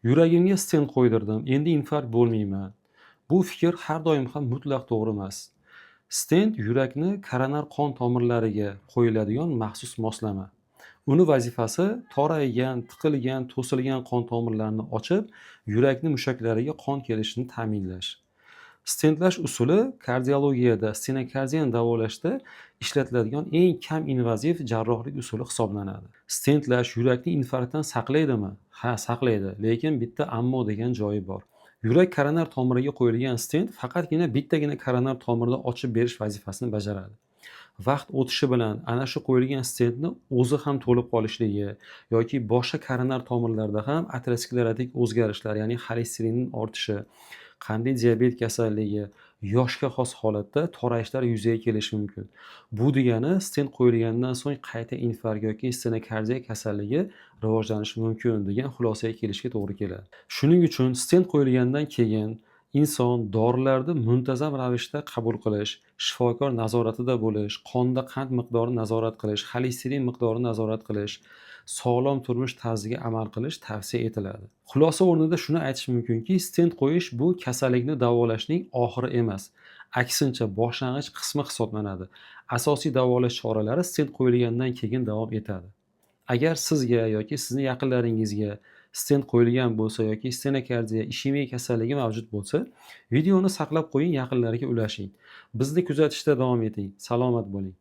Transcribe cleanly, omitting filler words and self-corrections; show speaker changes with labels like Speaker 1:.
Speaker 1: Yuragimga stent qo'ydirdim, endi infarkt bo'lmayman. Bu fikr har doim ham mutlaq to'g'ri emas. Stent yurakni koronar qon tomirlariga qo'yiladigan maxsus moslama. Uni vazifasi toraygan, tiqilgan, to'silgan qon tomirlarini ochib, yurakni mushaklariga qon kelishini ta'minlash. Stentlash usuli kardiologiyada stenokardiyani davolashda ishlatiladigan eng kam invaziv jarrohlik usuli hisoblanadi. Stentlash yurakni infarktdan saqlaydimi? Ha, saqlaydi, lekin bitta ammo degan joyi bor. Yurak koronar tomiriga qo'yilgan stent faqatgina bittagina koronar tomirni ochib berish vazifasini bajaradi. Vaqt o'tishi bilan ana shu qo'yilgan stentni o'zi ham to'lib qolishligi yoki boshqa koronar tomirlarda ham aterosklerotik o'zgarishlar, ya'ni xolesterinning ortishi, qandli diabet kasalligi, yoshga xos holatda torayishlar yuzaga kelishi mumkin. Bu degani stent qo'yilgandan so'ng qayta infarkt yoki stenokardiya kasalligi rivojlanishi mumkin degan xulosaga kelishga to'g'ri keladi. Shuning uchun stent qo'yilgandan keyin inson dorilarni muntazam ravishda qabul qilish, shifokor nazoratida bo'lish, qonda qand miqdorini nazorat qilish, xolesterin miqdorini nazorat qilish, sog'lom turmush tarziga amal qilish tavsiya etiladi. Xulosa o'rnida shuni aytish mumkinki, stent qo'yish bu kasallikni davolashning oxiri emas. Aksincha, boshlang'ich qismi hisoblanadi. Asosiy davolash choralari stent qo'yilgandan keyin davom etadi. Agar sizga yoki sizni yaqinlaringizga stent qo'yilgan bo'lsa yoki stenokardiya, ishemik kasalligi mavjud bo'lsa, videoni saqlab qo'ying, yaqinlariga ulashing. Bizni kuzatishda davom eting. Salomat bo'ling.